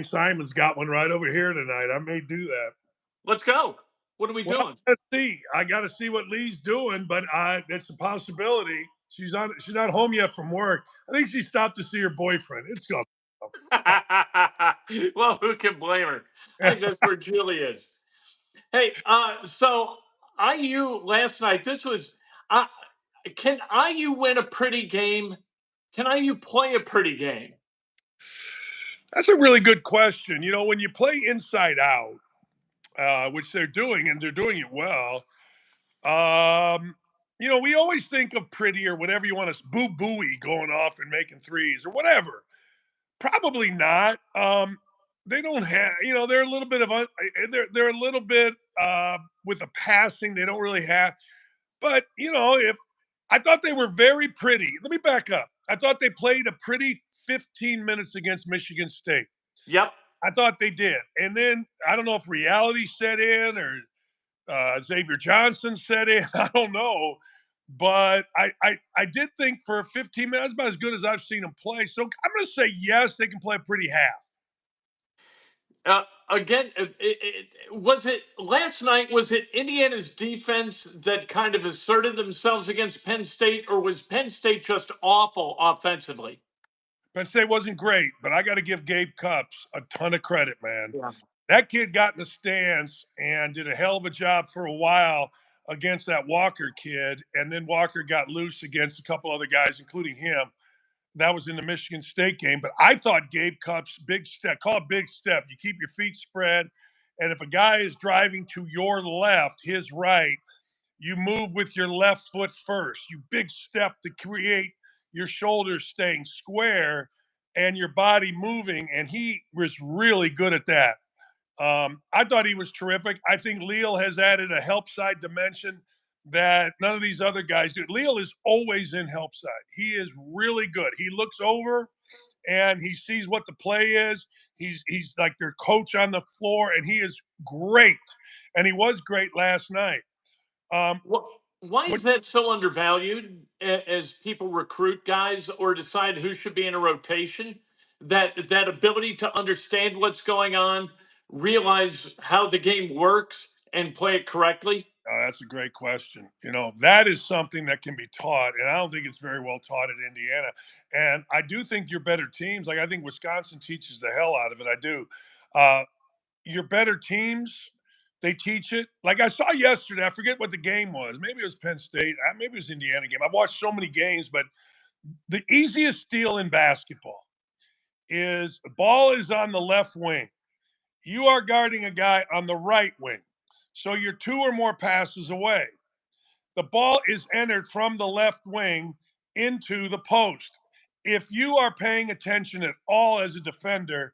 Simon's got one right over here tonight. I may do that. Let's go. What are we Well, doing? let's see. I got to see what Lee's doing, but it's a possibility. She's not home yet from work. I think she stopped to see her boyfriend. It's going. Well, who can blame her? I think that's where Julie is. Hey, so IU last night. This was. Uh, can IU win a pretty game? Can IU play a pretty game? That's a really good question. You know, when you play inside out, which they're doing, and they're doing it well. We always think of pretty or whatever you want to boo booey going off and making threes or whatever. Probably not. They don't have, they're a little bit of they're a little bit with the passing. They don't really have, but if I thought they were very pretty. Let me back up. I thought they played a pretty 15 minutes against Michigan State. Yep. I thought they did, and then I don't know if reality set in or Xavier Johnson set in. I don't know, but I did think for 15 minutes, about as good as I've seen them play. So I'm going to say yes, they can play a pretty half. Again, was it last night? Was it Indiana's defense that kind of asserted themselves against Penn State, or was Penn State just awful offensively? Penn State wasn't great, but I got to give Gabe Cupps a ton of credit, man. Yeah. That kid got in the stands and did a hell of a job for a while against that Walker kid, and then Walker got loose against a couple other guys, including him. That was in the Michigan State game. But I thought Gabe Cupps, big step, call it big step. You keep your feet spread. And if a guy is driving to your left, his right, you move with your left foot first. You big step to create your shoulders staying square and your body moving. And he was really good at that. I thought he was terrific. I think Leal has added a help side dimension that none of these other guys do. Leal is always in help side. He is really good. He looks over and he sees what the play is. He's like their coach on the floor, and he is great. And he was great last night. Why is that so undervalued as people recruit guys or decide who should be in a rotation? That ability to understand what's going on, realize how the game works, and play it correctly? That's a great question. That is something that can be taught, and I don't think it's very well taught at Indiana. And I do think your better teams, like I think Wisconsin teaches the hell out of it. I do. Your better teams, they teach it. Like I saw yesterday, I forget what the game was. Maybe it was Penn State. Maybe it was Indiana game. I've watched so many games, but the easiest steal in basketball is the ball is on the left wing. You are guarding a guy on the right wing. So you're two or more passes away. The ball is entered from the left wing into the post. If you are paying attention at all as a defender,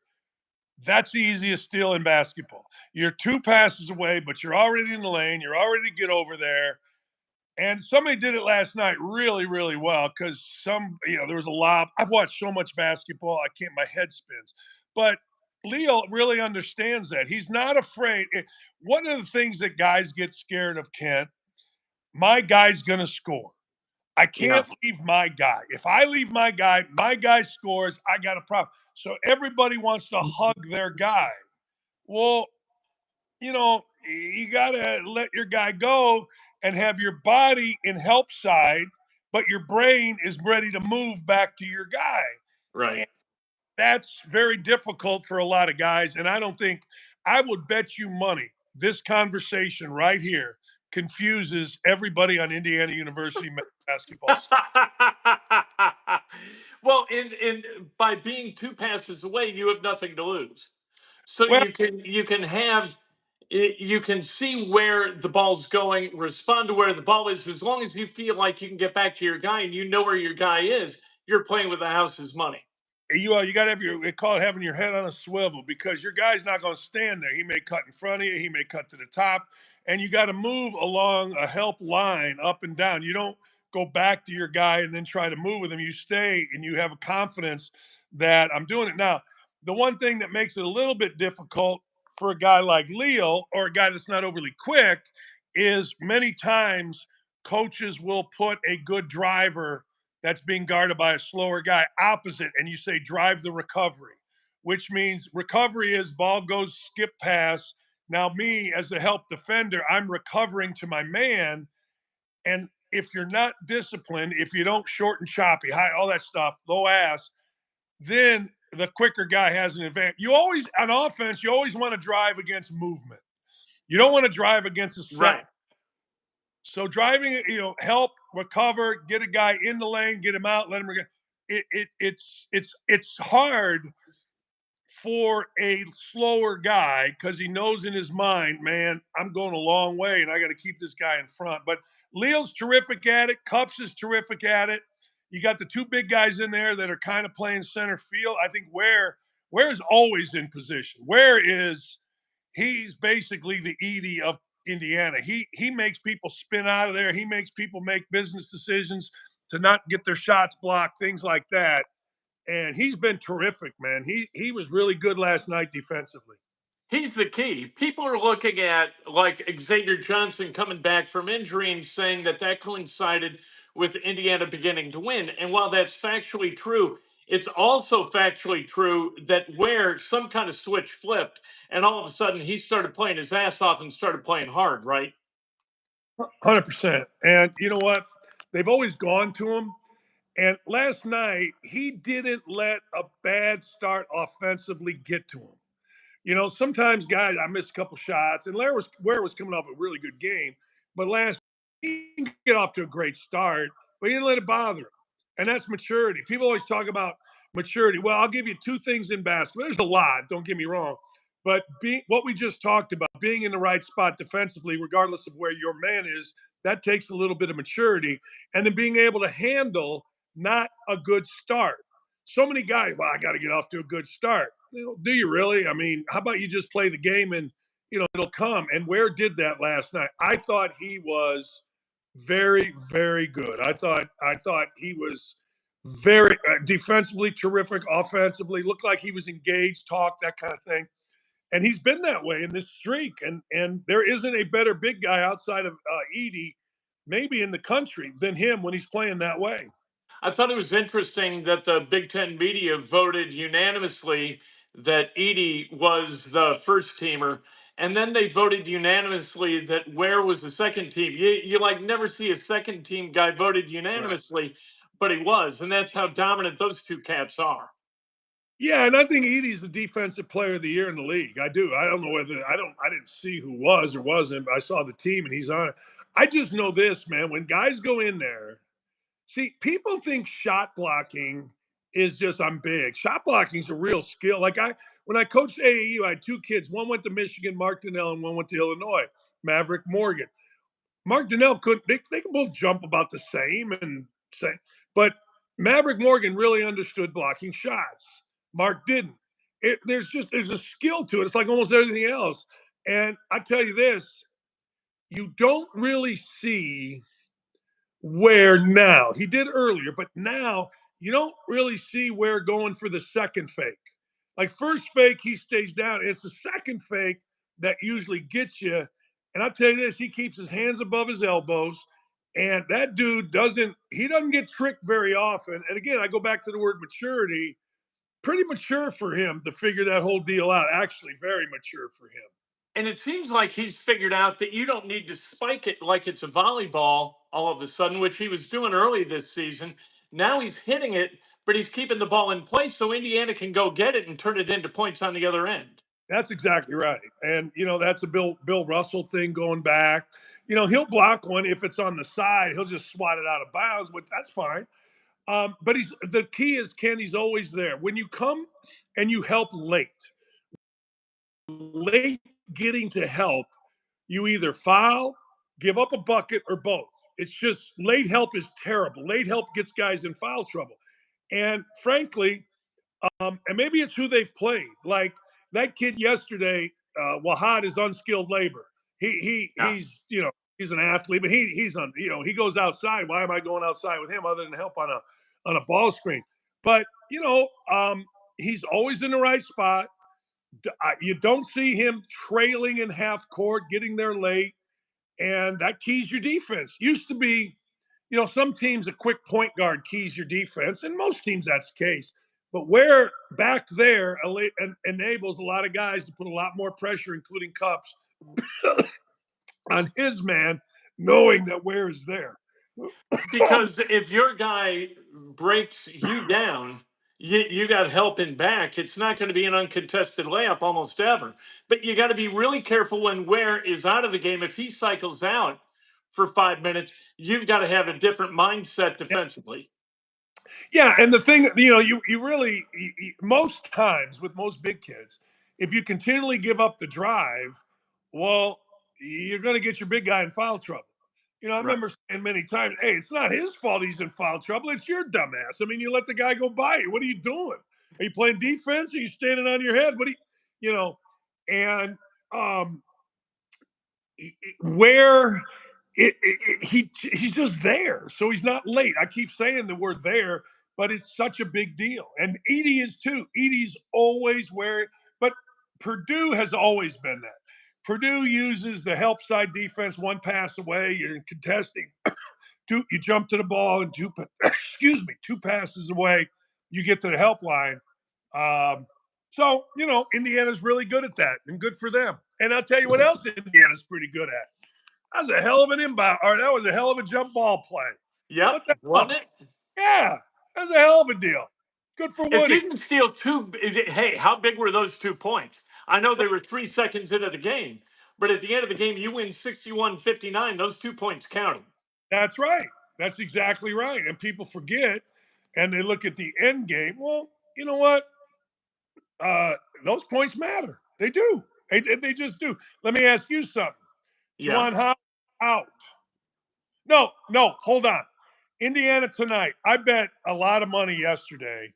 that's the easiest steal in basketball. You're two passes away, but you're already in the lane. You're already get over there. And somebody did it last night really, really well because there was a lob. I've watched so much basketball, my head spins. But Leo really understands that. He's not afraid. One of the things that guys get scared of, Kent, my guy's going to score. I can't leave my guy. If I leave my guy scores, I got a problem. So everybody wants to hug their guy. Well, you got to let your guy go and have your body in help side, but your brain is ready to move back to your guy. Right. And that's very difficult for a lot of guys. And I would bet you money this conversation right here confuses everybody on Indiana University basketball. Well, in by being two passes away, you have nothing to lose. So Well, you can see where the ball's going, respond to where the ball is. As long as you feel like you can get back to your guy and you know where your guy is, you're playing with the house's money. you got to have call it having your head on a swivel because your guy's not going to stand there. He may cut in front of you, he may cut to the top, and you got to move along a help line up and down. You don't go back to your guy and then try to move with him. You stay and you have a confidence that I'm doing it. Now, the one thing that makes it a little bit difficult for a guy like Leo or a guy that's not overly quick is many times coaches will put a good driver that's being guarded by a slower guy opposite, and you say drive the recovery. which means recovery is ball goes skip pass. Now, me as the help defender, I'm recovering to my man. And if you're not disciplined, if you don't short and choppy, high, all that stuff, low ass, then the quicker guy has an advantage. You always, on offense, you always want to drive against movement. You don't want to drive against a set. Right. So driving, help, recover, get a guy in the lane, get him out, let him. It's hard for a slower guy because he knows in his mind, man, I'm going a long way and I got to keep this guy in front. But Leo's terrific at it. Cupps is terrific at it. You got the two big guys in there that are kind of playing center field. I think Ware is always in position. He's basically the Edie of Indiana. He makes people spin out of there. He makes people make business decisions to not get their shots blocked, things like that. And he's been terrific, man. He was really good last night defensively. He's the key. People are looking at like Xavier Johnson coming back from injury and saying that coincided with Indiana beginning to win. And while that's factually true, it's also factually true that where some kind of switch flipped and all of a sudden he started playing his ass off and started playing hard, right? 100%. And you know what? They've always gone to him. And last night, he didn't let a bad start offensively get to him. Sometimes guys, I missed a couple shots, and Ware was coming off a really good game. But last he didn't get off to a great start, but he didn't let it bother him. And that's maturity. People always talk about maturity. Well, I'll give you two things in basketball. There's a lot, don't get me wrong. But what we just talked about, being in the right spot defensively, regardless of where your man is, that takes a little bit of maturity. And then being able to handle not a good start. So many guys, well, I got to get off to a good start. Do you really? I mean, how about you just play the game and, it'll come. And Ware did that last night. I thought he was very, very good. I thought he was very defensively terrific, offensively, looked like he was engaged, talked, that kind of thing. And he's been that way in this streak. And there isn't a better big guy outside of Edie, maybe in the country, than him when he's playing that way. I thought it was interesting that the Big Ten media voted unanimously that Edie was the first teamer, and then they voted unanimously that Ware was the second team. You like never see a second team guy voted unanimously, right, but he was, and that's how dominant those two cats are. Yeah, and I think Edie's the defensive player of the year in the league. I do. I don't know whether I didn't see who was or wasn't, but I saw the team and he's on it. I just know this, man. When guys go in there, see, people think shot blocking is just I'm big. Shot blocking is a real skill. Like when I coached AAU, I had two kids. One went to Michigan, Mark Donnell, and one went to Illinois, Maverick Morgan. Mark Donnell they could both jump about the same but Maverick Morgan really understood blocking shots. Mark didn't. There's a skill to it. It's like almost everything else. And I tell you this, you don't really see Ware now. He did earlier, but now you don't really see Ware going for the second fake. Like first fake, he stays down. It's the second fake that usually gets you. And I'll tell you this, he keeps his hands above his elbows. And that dude doesn't get tricked very often. And again, I go back to the word maturity. Pretty mature for him to figure that whole deal out. Actually, very mature for him. And it seems like he's figured out that you don't need to spike it like it's a volleyball all of a sudden, which he was doing early this season. Now he's hitting it, but he's keeping the ball in place so Indiana can go get it and turn it into points on the other end. That's exactly right. And, that's a Bill Russell thing going back. He'll block one if it's on the side. He'll just swat it out of bounds, but that's fine. But the key is, Ken, he's always there. When you come and you help late getting to help, you either foul, give up a bucket, or both. It's just late help is terrible. Late help gets guys in foul trouble. And frankly, and maybe it's who they've played. Like that kid yesterday, Wahad is unskilled labor. He's he's an athlete, but he goes outside. Why am I going outside with him other than help on a ball screen? But he's always in the right spot. You don't see him trailing in half court, getting there late, and that keys your defense. Used to be, some teams a quick point guard keys your defense, and most teams that's the case. But Ware back there enables a lot of guys to put a lot more pressure, including Cupps, on his man, knowing that Ware is there. Because if your guy breaks you down, you got help in back. It's not going to be an uncontested layup almost ever. But you got to be really careful when Ware is out of the game. If he cycles out for 5 minutes, you've got to have a different mindset defensively. Yeah, and the thing, you really most times with most big kids, if you continually give up the drive, well, you're going to get your big guy in foul trouble. I Right. remember saying many times, "Hey, it's not his fault he's in foul trouble. It's your dumbass. I mean, you let the guy go by you. What are you doing? Are you playing defense? Are you standing on your head? What do you?" And where he's just there, so he's not late. I keep saying the word there, but it's such a big deal. And Edey is too. Edey's always where, but Purdue has always been that. Purdue uses the help side defense, one pass away, you're contesting. You jump to the ball and two passes away, you get to the help line. So, Indiana's really good at that, and good for them. And I'll tell you what else Indiana's pretty good at. That was a hell of an inbound, or that was a hell of a jump ball play. Yep. What the Wasn't hell? it? Yeah, that's a hell of a deal. Good for If Woody. you can steal two, hey, how big were those 2 points? I know they were 3 seconds into the game, but at the end of the game, you win 61-59. Those 2 points counted. That's right. That's exactly right. And people forget, and they look at the end game. Well, you know what? Those points matter. They do. They just do. Let me ask you something. Yeah. Juwan Howard out. No, hold on. Indiana tonight. I bet a lot of money yesterday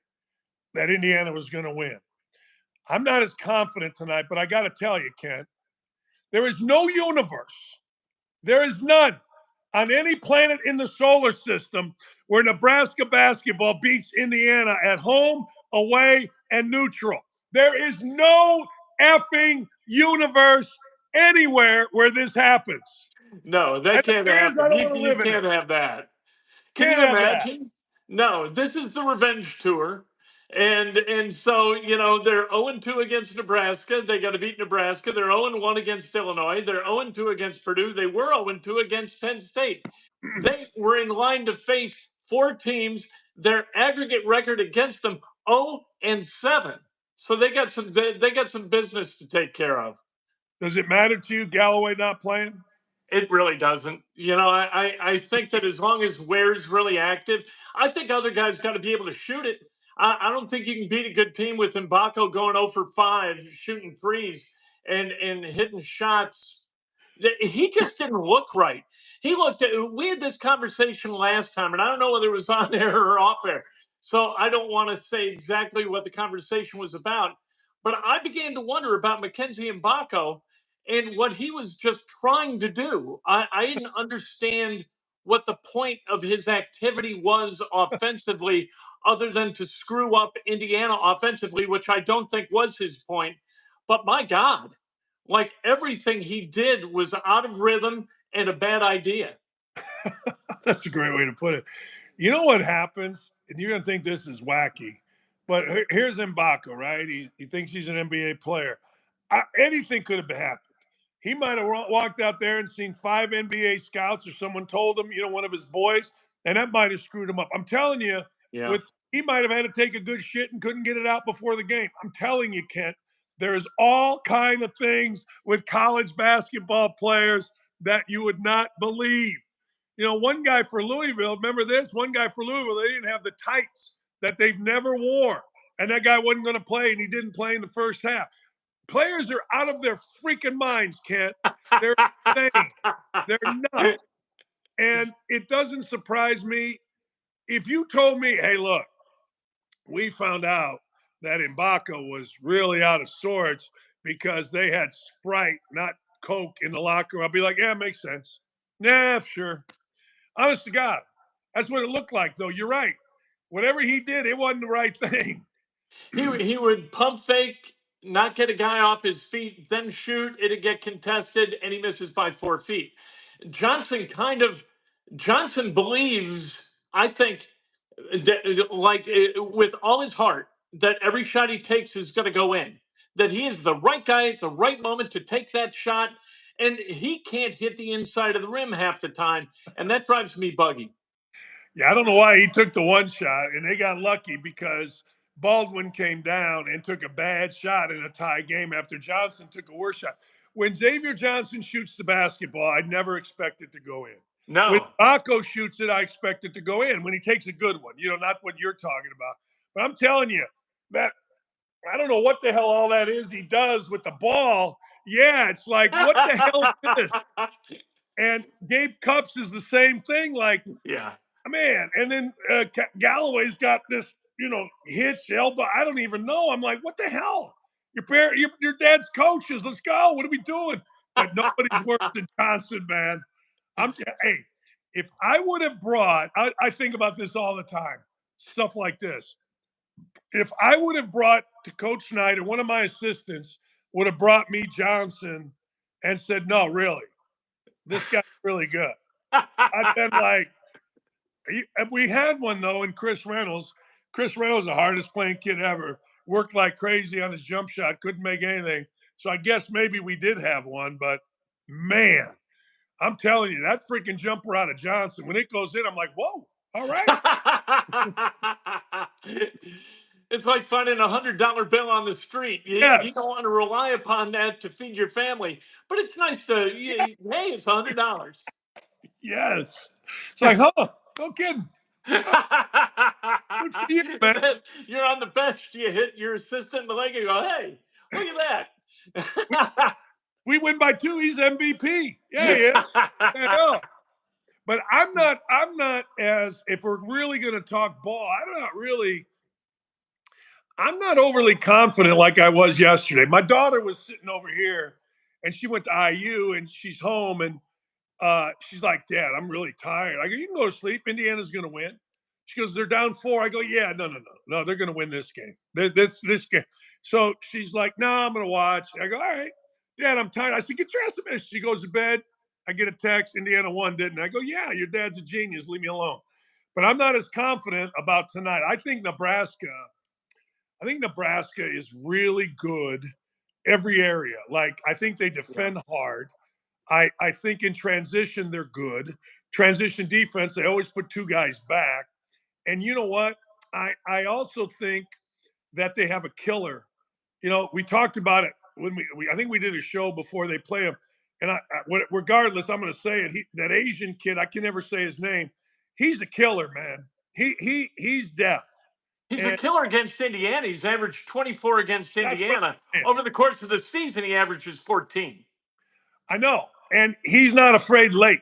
that Indiana was going to win. I'm not as confident tonight, but I got to tell you, Kent, there is no universe. There is none on any planet in the solar system where Nebraska basketball beats Indiana at home, away, and neutral. There is no effing universe anywhere where this happens. No, that And can't there is, I happen. don't You, want to you live in it. can't have that. Can Can't you have that. imagine? No, this is the revenge tour. And so, they're 0-2 against Nebraska. They got to beat Nebraska. They're 0-1 against Illinois. They're 0-2 against Purdue. They were 0-2 against Penn State. They were in line to face 4 teams. Their aggregate record against them 0-7. So they got some business to take care of. Does it matter to you, Galloway not playing? It really doesn't. I think that as long as Ware's really active, I think other guys got to be able to shoot it. I don't think you can beat a good team with Mgbako going 0 for 5, shooting threes and hitting shots. He just didn't look right. We had this conversation last time, and I don't know whether it was on air or off air. So I don't want to say exactly what the conversation was about. But I began to wonder about Mackenzie Mgbako and what he was just trying to do. I didn't understand what the point of his activity was offensively, other than to screw up Indiana offensively, which I don't think was his point. But my God, like everything he did was out of rhythm and a bad idea. That's a great way to put it. You know what happens? And you're going to think this is wacky, but here's Mgbako, right? He thinks he's an NBA player. Anything could have happened. He might have walked out there and seen 5 NBA scouts, or someone told him, one of his boys, and that might have screwed him up. I'm telling you, Yeah. he might have had to take a good shit and couldn't get it out before the game. I'm telling you, Kent, there's all kind of things with college basketball players that you would not believe. One guy for Louisville, remember this? One guy for Louisville, they didn't have the tights that they've never wore. And that guy wasn't going to play, and he didn't play in the first half. Players are out of their freaking minds, Kent. They're insane. They're nuts. And it doesn't surprise me. If you told me, hey, look, we found out that Mgbako was really out of sorts because they had Sprite, not Coke, in the locker room, I'll be like, yeah, makes sense. Nah, sure. Honest to God, that's what it looked like, though. You're right. Whatever he did, it wasn't the right thing. He would pump fake, not get a guy off his feet, then shoot. It'd get contested, and he misses by 4 feet. Johnson believes, I think, that, like with all his heart, that every shot he takes is going to go in, that he is the right guy at the right moment to take that shot, and he can't hit the inside of the rim half the time, and that drives me buggy. Yeah, I don't know why he took the one shot, and they got lucky because Baldwin came down and took a bad shot in a tie game after Johnson took a worse shot. When Xavier Johnson shoots the basketball, I never expect it to go in. When No. Mgbako shoots it, I expect it to go in. When he takes a good one, not what you're talking about. But I'm telling you that I don't know what the hell all that is he does with the ball. Yeah, it's like, what the hell is this? And Gabe Cupps is the same thing. Like, yeah. man, and then Galloway's got this, hitch elbow. I don't even know. I'm like, what the hell? Your dad's coaches. Let's go. What are we doing? But nobody's worse than Johnson, man. Hey, if I would have brought, I think about this all the time, stuff like this. If I would have brought to Coach Snyder, one of my assistants would have brought me Johnson and said, no, really, this guy's really good. I've been like, we had one though in Chris Reynolds. Chris Reynolds, the hardest playing kid ever, worked like crazy on his jump shot, couldn't make anything. So I guess maybe we did have one, but man, I'm telling you, that freaking jumper out of Johnson, when it goes in, I'm like, whoa, all right. It's like finding $100 bill on the street. You don't want to rely upon that to feed your family, but it's nice to, hey, it's $100. Yes. It's like, no kidding. Good for you, man. You're on the bench. Do you hit your assistant in the leg and go, hey, look at that? we win by 2. He's MVP. Yeah, he is. Yeah. But I'm not as, if we're really going to talk ball, I'm not overly confident like I was yesterday. My daughter was sitting over here and she went to IU and she's home and she's like, Dad, I'm really tired. I go, you can go to sleep. Indiana's going to win. She goes, they're down 4. I go, yeah, no, they're going to win this game. This game. So she's like, no, I'm going to watch. I go, all right, Dad, I'm tired. I said, get your ass to bed. She goes to bed. I get a text. Indiana won, didn't I? I go, yeah, your dad's a genius. Leave me alone. But I'm not as confident about tonight. I think Nebraska is really good every area. Like, I think they defend hard. I think in transition, they're good. Transition defense, they always put 2 guys back. And you know what? I also think that they have a killer. We talked about it when I think we did a show before they play him. And regardless, I'm going to say it. That Asian kid, I can never say his name. He's a killer, man. He's death. He's a killer against Indiana. He's averaged 24 against Indiana. Over the course of the season, he averages 14. I know. And he's not afraid late.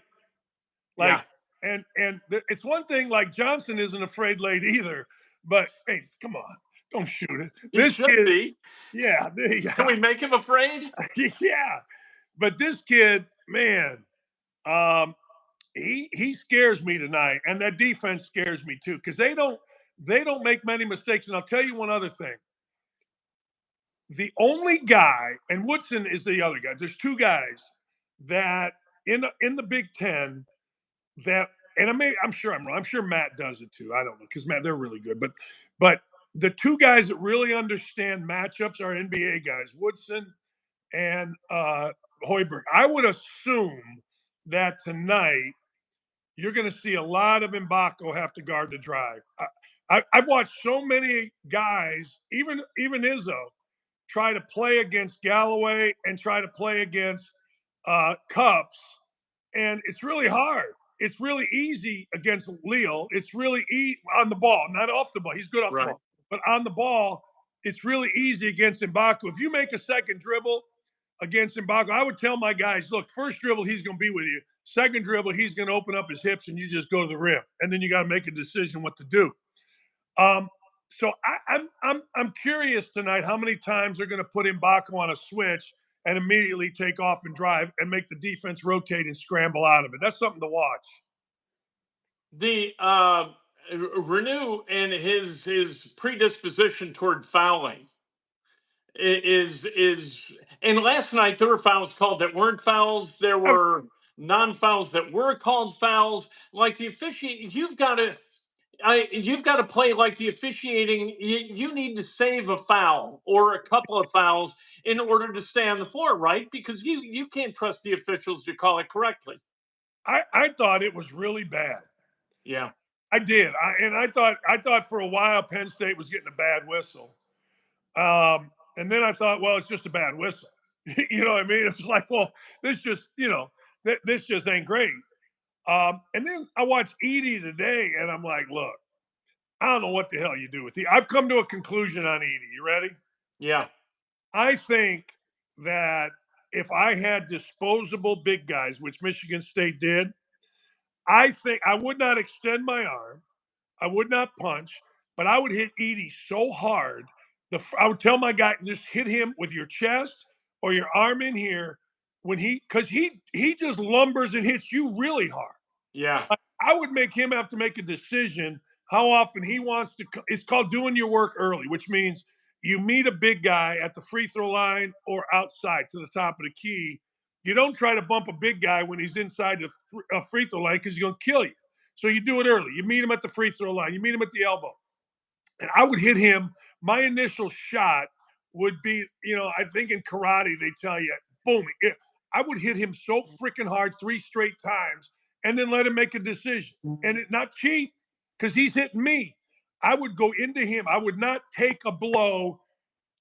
Like, yeah. And it's one thing, like Johnson isn't afraid late either. But, hey, come on. Don't shoot it. This should kid, be. Yeah. Can we make him afraid? Yeah. But this kid, man, he scares me tonight. And that defense scares me too. Because they don't make many mistakes. And I'll tell you one other thing. The only guy, and Woodson is the other guy. There's 2 guys that in the Big Ten that, and I'm sure I'm wrong. I'm sure Matt does it too. I don't know, because Matt, they're really good. But the 2 guys that really understand matchups are NBA guys, Woodson and Hoiberg. I would assume that tonight you're going to see a lot of Mgbako have to guard the drive. I've watched so many guys, even Izzo, try to play against Galloway and try to play against Cupps, and it's really hard. It's really easy against Leal. It's really on the ball, not off the ball. He's good off the ball. But on the ball, it's really easy against Mgbako. If you make a second dribble against Mgbako, I would tell my guys, look, first dribble, he's going to be with you. Second dribble, he's going to open up his hips and you just go to the rim. And then you got to make a decision what to do. So I'm curious tonight how many times they're going to put Mgbako on a switch and immediately take off and drive and make the defense rotate and scramble out of it. That's something to watch. The Renew and his predisposition toward fouling is and last night there were fouls called that weren't fouls. There were non-fouls that were called fouls. Like the officiating, you've got to. You've got to play like the officiating. You need to save a foul or a couple of fouls in order to stay on the floor, right? Because you can't trust the officials to call it correctly. I thought it was really bad. Yeah. I did. I thought for a while Penn State was getting a bad whistle. And then I thought, well, it's just a bad whistle. You know what I mean? It's like, well, this just, this just ain't great. And then I watched Edie today, and I'm like, look, I don't know what the hell you do with Edie. I've come to a conclusion on Edie. You ready? Yeah. I think that if I had disposable big guys, which Michigan State did, I think I would not extend my arm. I would not punch, but I would hit Edie so hard. I would tell my guy, just hit him with your chest or your arm in here because he just lumbers and hits you really hard. Yeah. I would make him have to make a decision how often he wants to. It's called doing your work early, which means you meet a big guy at the free throw line or outside to the top of the key. You don't try to bump a big guy when he's inside the free throw line because he's going to kill you. So you do it early. You meet him at the free throw line. You meet him at the elbow. And I would hit him. My initial shot would be, I think in karate they tell you, boom. I would hit him so freaking hard 3 straight times and then let him make a decision. And it not cheap because he's hitting me. I would go into him. I would not take a blow.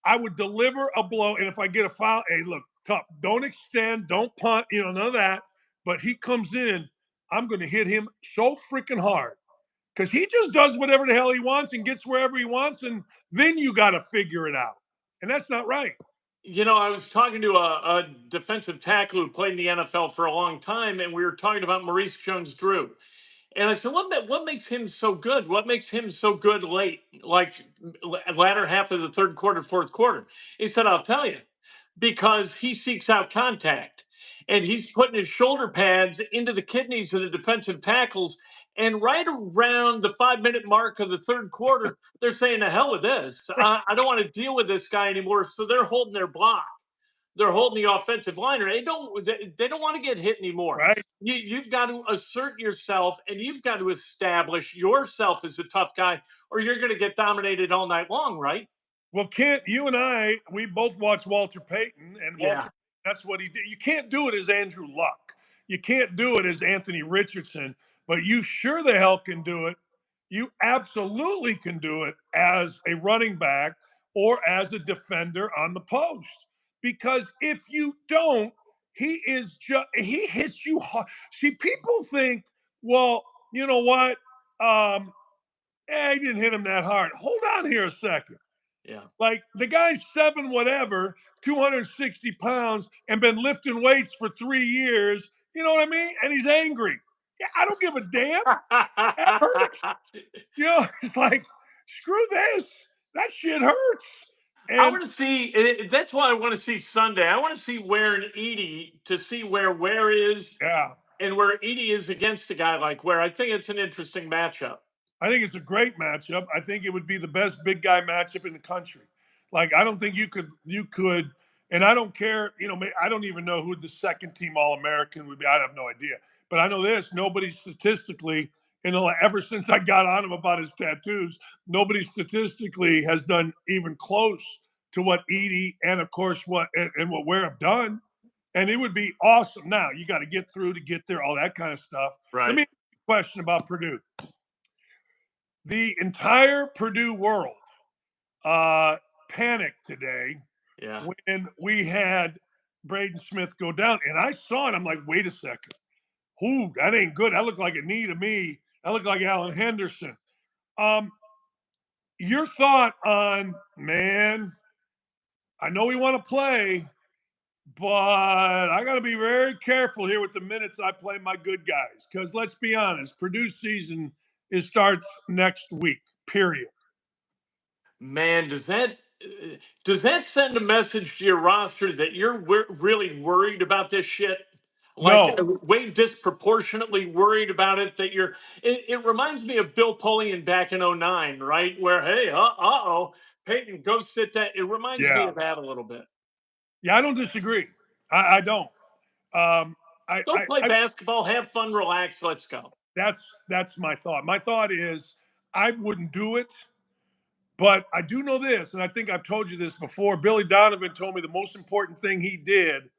I would deliver a blow. And if I get a foul, hey, look, tough. Don't extend. Don't punt. None of that. But he comes in. I'm going to hit him so freaking hard because he just does whatever the hell he wants and gets wherever he wants. And then you got to figure it out. And that's not right. I was talking to a defensive tackle who played in the NFL for a long time, and we were talking about Maurice Jones-Drew. And I said, what makes him so good? What makes him so good late, like latter half of the third quarter, fourth quarter? He said, I'll tell you, because he seeks out contact and he's putting his shoulder pads into the kidneys of the defensive tackles. And right around the 5-minute mark of the third quarter, they're saying, the hell with this. I don't want to deal with this guy anymore. So they're holding their block. They're holding the offensive liner. They don't want to get hit anymore. Right. You've got to assert yourself and you've got to establish yourself as a tough guy, or you're going to get dominated all night long, right? Well, Kent, you and I, we both watched Walter Payton, and Walter, that's what he did. You can't do it as Andrew Luck. You can't do it as Anthony Richardson, but you sure the hell can do it. You absolutely can do it as a running back or as a defender on the post. Because if you don't, he hits you hard. See, people think, well, you know what? He didn't hit him that hard. Hold on here a second. Yeah. Like the guy's 7 whatever, 260 pounds, and been lifting weights for 3 years. You know what I mean? And he's angry. Yeah, I don't give a damn. That hurts. It's like, screw this. That shit hurts. And I want to see. That's why I want to see Sunday. I want to see Ware and Edie to see where Ware is. Yeah. And where Edie is against a guy like Ware. I think it's an interesting matchup. I think it's a great matchup. I think it would be the best big guy matchup in the country. Like, I don't think you could, and I don't care, I don't even know who the second team All-American would be. I have no idea. But I know this, nobody statistically, ever since I got on him about his tattoos, nobody statistically has done even close to what Edie and, of course, what Ware have done. And it would be awesome. Now, you got to get through to get there, all that kind of stuff. Right. Let me ask you a question about Purdue. The entire Purdue world panicked today when we had Braden Smith go down. And I saw it. I'm like, wait a second. Ooh, that ain't good. That looked like a knee to me. That looked like Alan Henderson. Your thought on, man, I know we want to play, but I got to be very careful here with the minutes I play my good guys. Because let's be honest, Purdue season starts next week, period. Man, does that send a message to your roster that you're really worried about this shit? Like, no. Way disproportionately worried about it. That it reminds me of Bill Polian back in 2009, right? Where, hey, Peyton, go sit that. It reminds me of that a little bit. Yeah, I don't disagree. I don't. Go play basketball, have fun, relax. Let's go. That's my thought. My thought is, I wouldn't do it. But I do know this, and I think I've told you this before. Billy Donovan told me the most important thing he did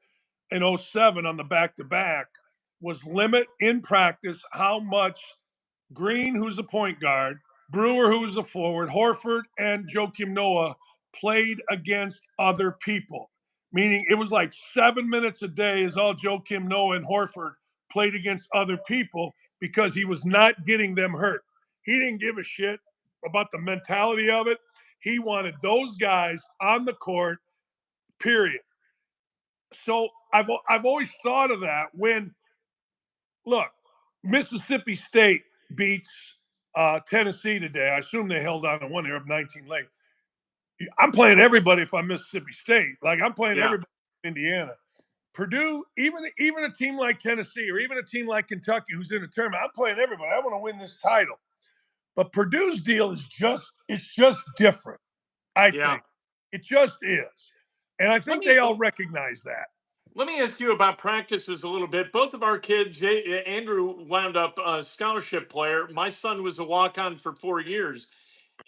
in '07 on the back-to-back was limit in practice how much Green, who's a point guard, Brewer, who was a forward, Horford, and Joakim Noah played against other people. Meaning it was like 7 minutes a day is all Joakim Noah and Horford played against other people because he was not getting them hurt. He didn't give a shit about the mentality of it. He wanted those guys on the court, period. So I've always thought of that when, look, Mississippi State beats Tennessee today. I assume they held on to one. They're up 19 late. I'm playing everybody if I'm Mississippi State. Like I'm playing everybody in Indiana. Purdue, even a team like Tennessee or even a team like Kentucky who's in the tournament, I'm playing everybody. I want to win this title. But Purdue's deal is just different. I think it just is. And I think they all recognize that. Let me ask you about practices a little bit. Both of our kids, Andrew wound up a scholarship player. My son was a walk-on for 4 years.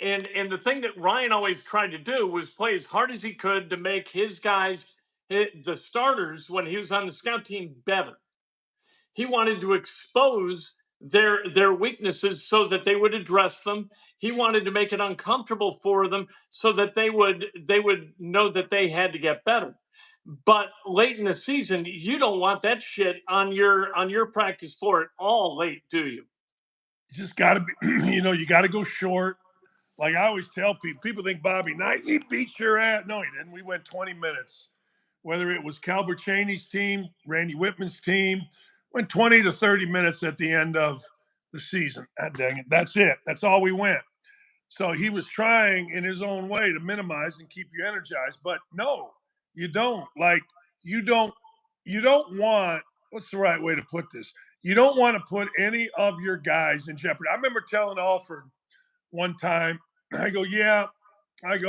And the thing that Ryan always tried to do was play as hard as he could to make his guys, the starters, when he was on the scout team, better. He wanted to expose their weaknesses so that they would address them. He wanted to make it uncomfortable for them so that they would know that they had to get better. But late in the season, you don't want that shit on your practice floor at all late, do you? You just got to be, you got to go short. Like I always tell people think Bobby Knight, he beat your ass. No, he didn't. We went 20 minutes. Whether it was Calbert Cheney's team, Randy Whitman's team, went 20 to 30 minutes at the end of the season. Dang it. That's it. That's all we went. So he was trying in his own way to minimize and keep you energized. But no, you don't. Like you don't want, what's the right way to put this? You don't want to put any of your guys in jeopardy. I remember telling Alford one time, I go,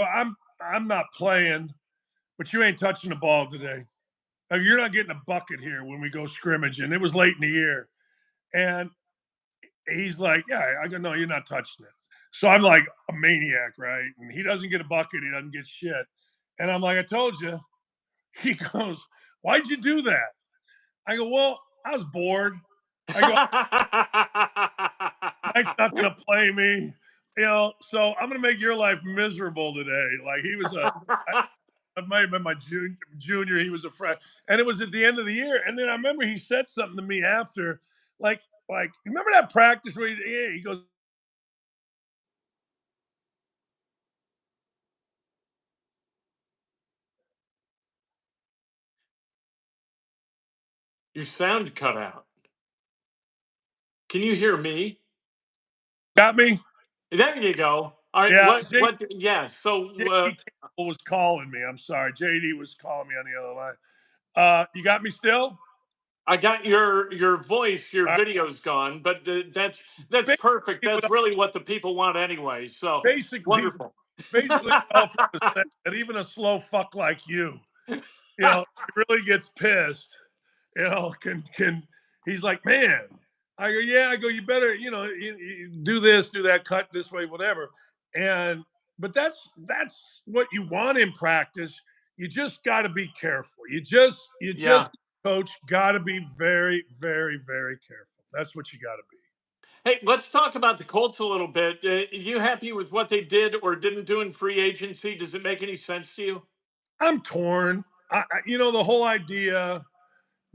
I'm not playing, but you ain't touching the ball today. Like, you're not getting a bucket here when we go scrimmage. And it was late in the year. And he's like, yeah. I go, no, you're not touching it. So I'm like a maniac, right? And he doesn't get a bucket. He doesn't get shit. And I'm like, I told you. He goes, why'd you do that? I go, well, I was bored. I go, Mike's not going to play me. So I'm going to make your life miserable today. Like he was I might have been my junior. He was a friend. And it was at the end of the year. And then I remember he said something to me after, like, remember that practice where he goes, Your sound cut out. Can you hear me? got me? There you go. All right. Yeah. Yeah. So JD was calling me. I'm sorry. JD was calling me on the other line. You got me still? I got your voice. Your video's gone, but that's perfect. That's really what the people want anyway. So wonderful. Basically, that even a slow fuck like you, really gets pissed. Can he's like, man. I go, yeah. I go, you better, you do this, do that, cut this way, whatever. But that's what you want in practice. You just got to be careful. You just coach got to be very, very, very careful. That's what you got to be. Hey, let's talk about the Colts a little bit. You happy with what they did or didn't do in free agency? Does it make any sense to you? I'm torn. The whole idea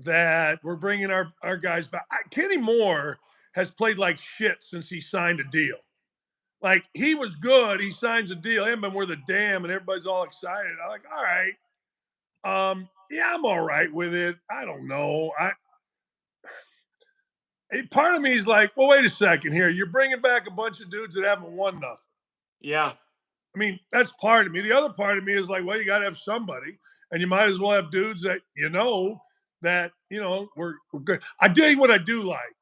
that we're bringing our guys back. Kenny Moore has played like shit since he signed a deal. Like he was good. He signs a deal. Him and we're the damn, and everybody's all excited. I'm like, all right. Yeah, I'm all right with it. I don't know. Part of me is like, well, wait a second here. You're bringing back a bunch of dudes that haven't won nothing. Yeah. I mean, that's part of me. The other part of me is like, well, you got to have somebody, and you might as well have dudes that we're good. I tell you what I do like,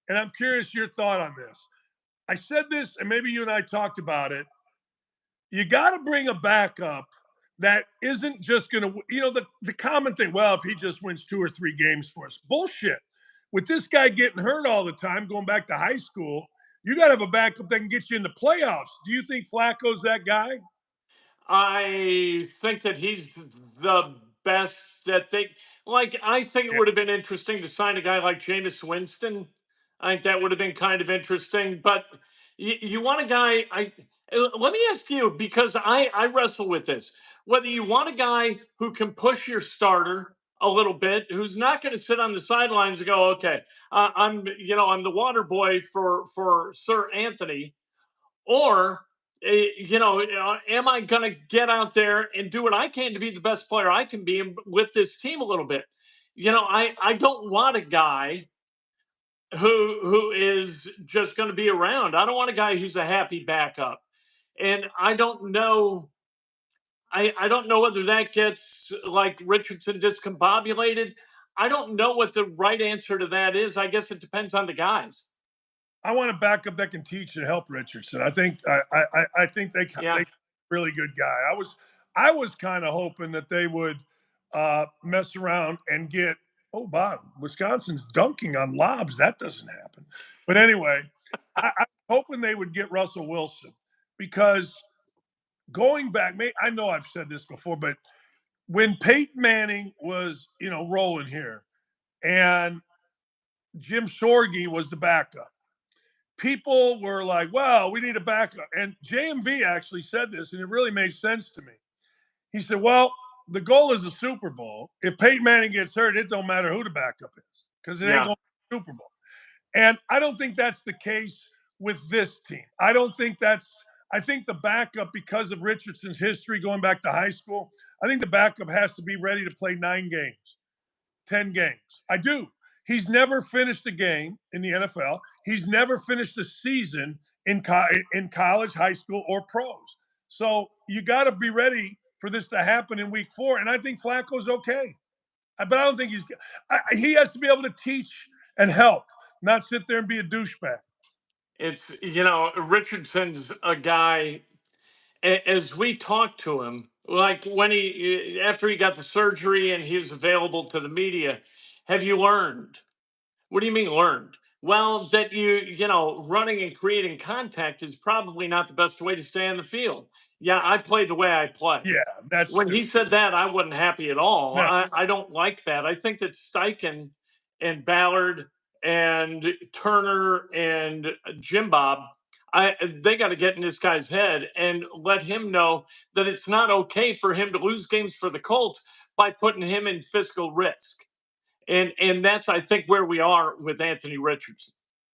and I'm curious your thought on this. I said this, and maybe you and I talked about it. You got to bring a backup that isn't just going to, the common thing, well, if he just wins 2 or 3 games for us, bullshit. With this guy getting hurt all the time, going back to high school, You got to have a backup that can get you in the playoffs. Do you think Flacco's that guy? I think that he's the best that they like. I think it Yeah. would have been interesting to sign a guy like Jameis Winston. I think that would have been kind of interesting. But you want a guy. Let me ask you, because I wrestle with this. Whether you want a guy who can push your starter a little bit, who's not going to sit on the sidelines and go, okay, I'm the water boy for Sir Anthony, or am I going to get out there and do what I can to be the best player I can be with this team a little bit? I don't want a guy who is just going to be around. I don't want a guy who's a happy backup. And I don't know. I don't know whether that gets like Richardson discombobulated. I don't know what the right answer to that is. I guess it depends on the guys. I want a backup that can teach and help Richardson. I think I think they really good guy. I was kind of hoping that they would mess around and get Bob, Wisconsin's dunking on lobs. That doesn't happen. But anyway, I'm hoping they would get Russell Wilson, because going back, I know I've said this before, but when Peyton Manning was rolling here and Jim Sorgi was the backup, people were like, well, we need a backup. And JMV actually said this, and it really made sense to me. He said, well, the goal is a Super Bowl. If Peyton Manning gets hurt, it don't matter who the backup is, because it ain't going to be a Super Bowl. And I don't think that's the case with this team. I think the backup, because of Richardson's history going back to high school, I think the backup has to be ready to play 9 games, 10 games. I do. He's never finished a game in the NFL. He's never finished a season in college, high school, or pros. So you got to be ready for this to happen in week 4. And I think Flacco's okay. But I don't think he has to be able to teach and help, not sit there and be a douchebag. It's, Richardson's a guy, as we talked to him, like when after he got the surgery and he was available to the media, have you learned? What do you mean learned? Well, that running and creating contact is probably not the best way to stay on the field. Yeah, I play the way I play. Yeah, that's when he said that, I wasn't happy at all. No. I don't like that. I think that Steichen and Ballard and Turner and Jim Bob, they got to get in this guy's head and let him know that it's not okay for him to lose games for the Colts by putting him in fiscal risk. And that's, I think, where we are with Anthony Richardson.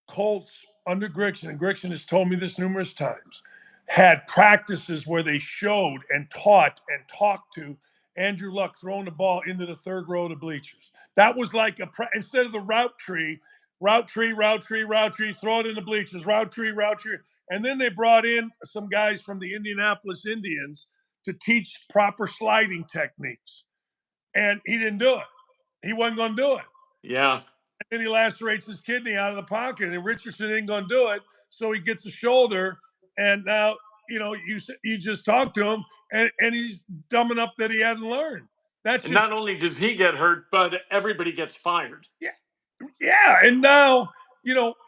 Colts under Grigson, and Grigson has told me this numerous times, had practices where they showed and taught and talked to Andrew Luck throwing the ball into the third row of the bleachers. That was like instead of the route tree, throw it in the bleachers, route tree. And then they brought in some guys from the Indianapolis Indians to teach proper sliding techniques. And he didn't do it. He wasn't going to do it. Yeah. And then he lacerates his kidney out of the pocket, and Richardson ain't going to do it. So he gets a shoulder, and now, you just talk to him, and he's dumb enough that he hadn't learned. And not only does he get hurt, but everybody gets fired. Yeah. And now,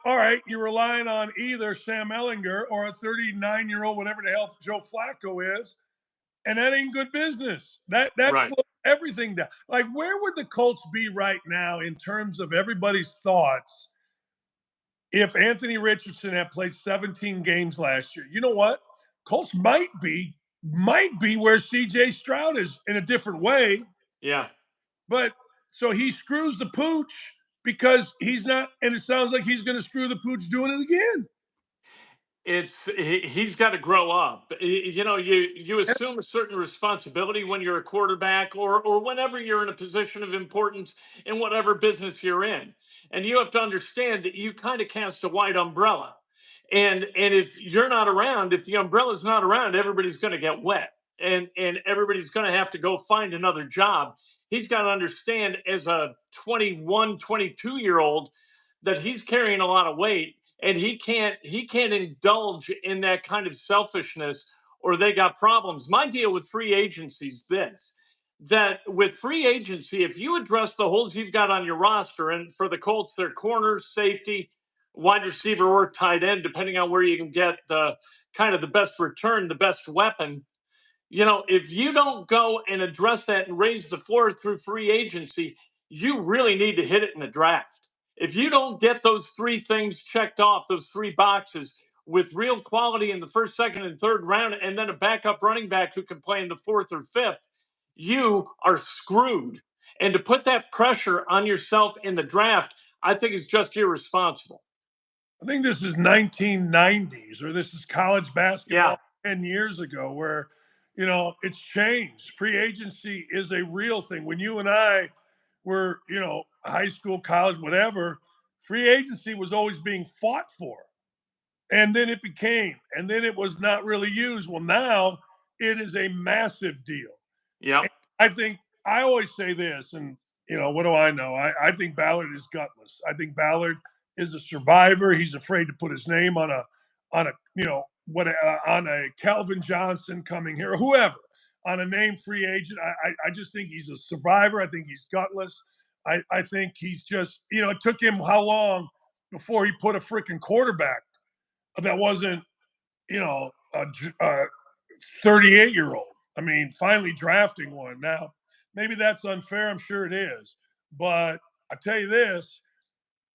all right, you're relying on either Sam Ehlinger or a 39-year-old, whatever the hell Joe Flacco is, and that ain't good business. That's right. Everything down. Like, where would the Colts be right now in terms of everybody's thoughts if Anthony Richardson had played 17 games last year? You know what? Colts might be where CJ Stroud is in a different way. Yeah. But so he screws the pooch because he's not, and it sounds like he's going to screw the pooch doing it again. He's got to grow up. You assume a certain responsibility when you're a quarterback or whenever you're in a position of importance in whatever business you're in. And you have to understand that you kind of cast a white umbrella. And if you're not around, if the umbrella's not around, everybody's going to get wet. And everybody's going to have to go find another job. He's got to understand, as a 21, 22-year-old, that he's carrying a lot of weight. And he can't indulge in that kind of selfishness, or they got problems. My deal with free agency is this: that with free agency, if you address the holes you've got on your roster, and for the Colts, they're corner, safety, wide receiver or tight end, depending on where you can get the kind of the best return, the best weapon. If you don't go and address that and raise the floor through free agency, you really need to hit it in the draft. If you don't get those three things checked off, those three boxes with real quality in the first, second, and third round, and then a backup running back who can play in the fourth or fifth, you are screwed. And to put that pressure on yourself in the draft, I think is just irresponsible. I think this is 1990s or this is college basketball 10 years ago where, it's changed. Free agency is a real thing. When you and I were, high school, college, whatever, free agency was always being fought for. And then it was not really used. Well, now it is a massive deal. Yeah. I think I always say this, and what do I know? I think Ballard is gutless. I think Ballard is a survivor. He's afraid to put his name on a on a Calvin Johnson coming here, or whoever, on a named free agent. I just think he's a survivor. I think he's gutless. I think he's just, it took him how long before he put a freaking quarterback that wasn't, a 38-year-old. I mean, finally drafting one. Now, maybe that's unfair. I'm sure it is. But I tell you this,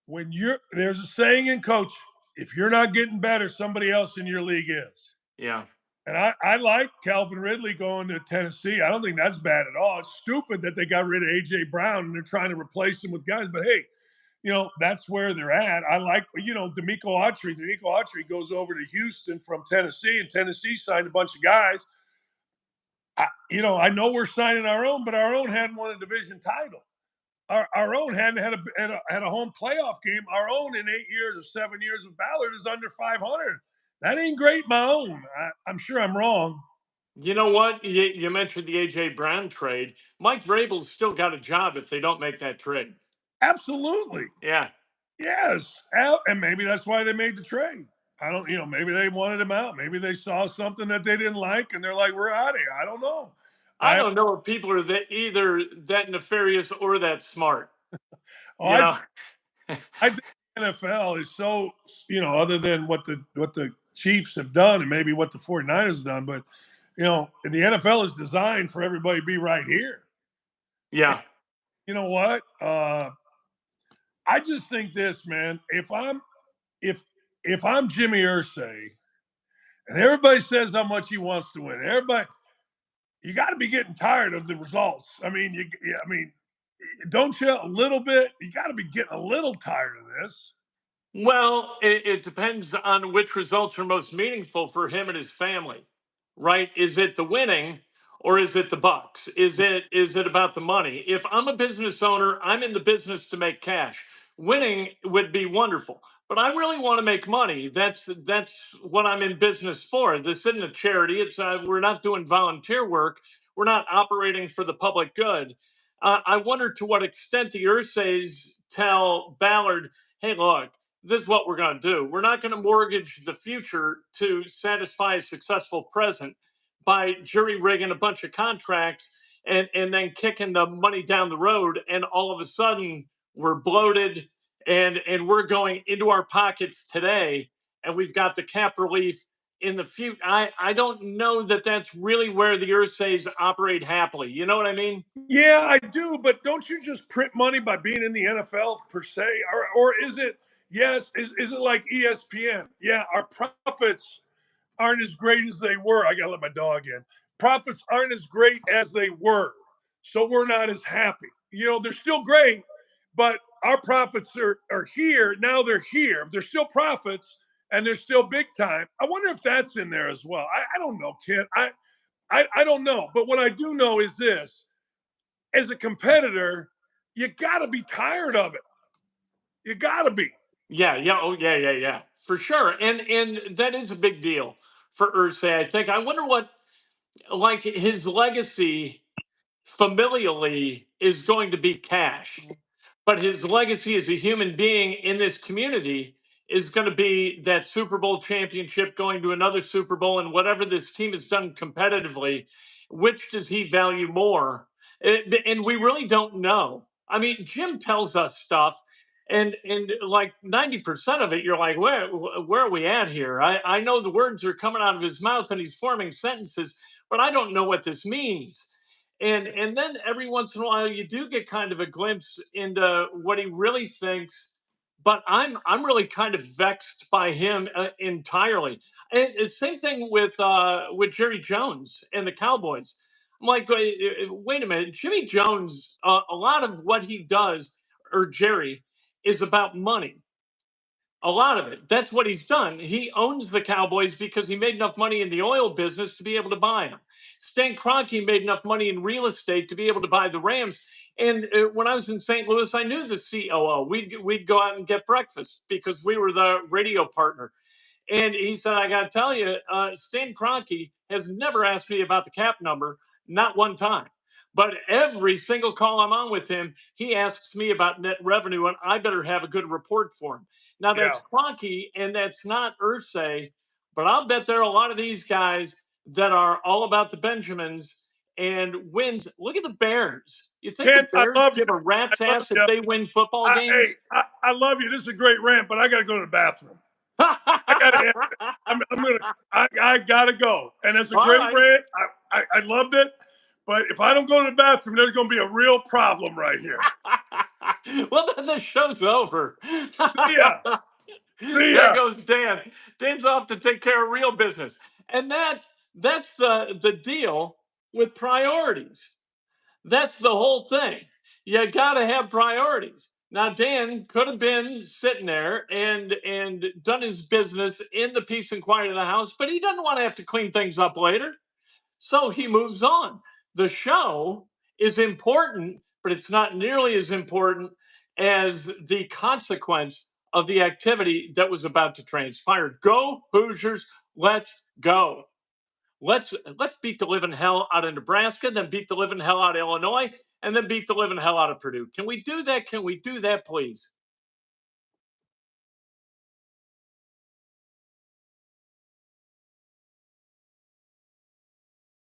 there's a saying in coaching, if you're not getting better, somebody else in your league is. Yeah. And I like Calvin Ridley going to Tennessee. I don't think that's bad at all. It's stupid that they got rid of A.J. Brown and they're trying to replace him with guys. But, hey, that's where they're at. I like, D'Amico Autry. D'Amico Autry goes over to Houston from Tennessee, and Tennessee signed a bunch of guys. I know we're signing our own, but our own hadn't won a division title. Our own hadn't had a home playoff game. Our own in 8 years or 7 years of Ballard is under 500. That ain't great, my own. I'm sure I'm wrong. You know what? You mentioned the A.J. Brown trade. Mike Vrabel's still got a job if they don't make that trade. Absolutely. Yeah. Yes. And maybe that's why they made the trade. I don't, maybe they wanted him out. Maybe they saw something that they didn't like and they're like, we're out of here. I don't know. I don't know if people are either that nefarious or that smart. I think the NFL is so, other than what the Chiefs have done and maybe what the 49ers have done, but, the NFL is designed for everybody to be right here. Yeah. And you know what? I just think this, man, if I'm Jimmy Irsay and everybody says how much he wants to win, you got to be getting tired of the results. I mean, don't you a little bit? You got to be getting a little tired of this. Well, it depends on which results are most meaningful for him and his family, right? Is it the winning or is it the bucks? Is it about the money? If I'm a business owner, I'm in the business to make cash. Winning would be wonderful, but I really want to make money. That's what I'm in business for. This isn't a charity. It's we're not doing volunteer work. We're not operating for the public good. I wonder to what extent the Irsays tell Ballard, "Hey, look, this is what we're going to do. We're not going to mortgage the future to satisfy a successful present by jury rigging a bunch of contracts and then kicking the money down the road. And all of a sudden we're bloated and we're going into our pockets today and we've got the cap relief in the future." I don't know that that's really where the Irsays operate happily. You know what I mean? Yeah, I do. But don't you just print money by being in the NFL per se? Or is it, yes, is it like ESPN? Yeah, our profits aren't as great as they were. I got to let my dog in. Profits aren't as great as they were. So we're not as happy. They're still great, but our profits are here. Now they're here. They're still profits and they're still big time. I wonder if that's in there as well. I don't know, Ken. I don't know. But what I do know is this. As a competitor, you got to be tired of it. You got to be. Yeah. Oh, yeah. For sure. And that is a big deal for Irsay, I think. I wonder what, like, his legacy familially is going to be cash, but his legacy as a human being in this community is going to be that Super Bowl championship, going to another Super Bowl, and whatever this team has done competitively. Which does he value more? And we really don't know. I mean, Jim tells us stuff, And like 90% of it, you're like, where are we at here? I know the words are coming out of his mouth and he's forming sentences, but I don't know what this means. And then every once in a while you do get kind of a glimpse into what he really thinks. But I'm really kind of vexed by him entirely. And the same thing with Jerry Jones and the Cowboys. I'm like, wait a minute, Jimmy Jones. A lot of what he does, or Jerry, is about money. A lot of it. That's what he's done. He owns the Cowboys because he made enough money in the oil business to be able to buy them. Stan Kroenke made enough money in real estate to be able to buy the Rams. And when I was in St. Louis, I knew the COO. We'd go out and get breakfast because we were the radio partner. And he said, I got to tell you, Stan Kroenke has never asked me about the cap number, not one time. But every single call I'm on with him, he asks me about net revenue, and I better have a good report for him. Now, Yeah. that's Kroenke, and that's not Irsay, but I'll bet there are a lot of these guys that are all about the Benjamins and wins. Look at the Bears. You think the Kent, I Bears love you. give a rat's I love ass if you. they win football games? Hey, I love you. This is a great rant, but I got to go to the bathroom. I got to end it. I'm gonna. I gotta go. And it's a All great right. rant. I loved it. But if I don't go to the bathroom, there's going to be a real problem right here. Well, then the show's over. See ya. See There ya. goes Dan. Dan's off to take care of real business. And that's the deal with priorities. That's the whole thing. You got to have priorities. Now, Dan could have been sitting there and done his business in the peace and quiet of the house, but he doesn't want to have to clean things up later. So he moves on. The show is important, but it's not nearly as important as the consequence of the activity that was about to transpire. Go Hoosiers, let's go. Let's beat the living hell out of Nebraska, then beat the living hell out of Illinois, and then beat the living hell out of Purdue. Can we do that? Can we do that, please?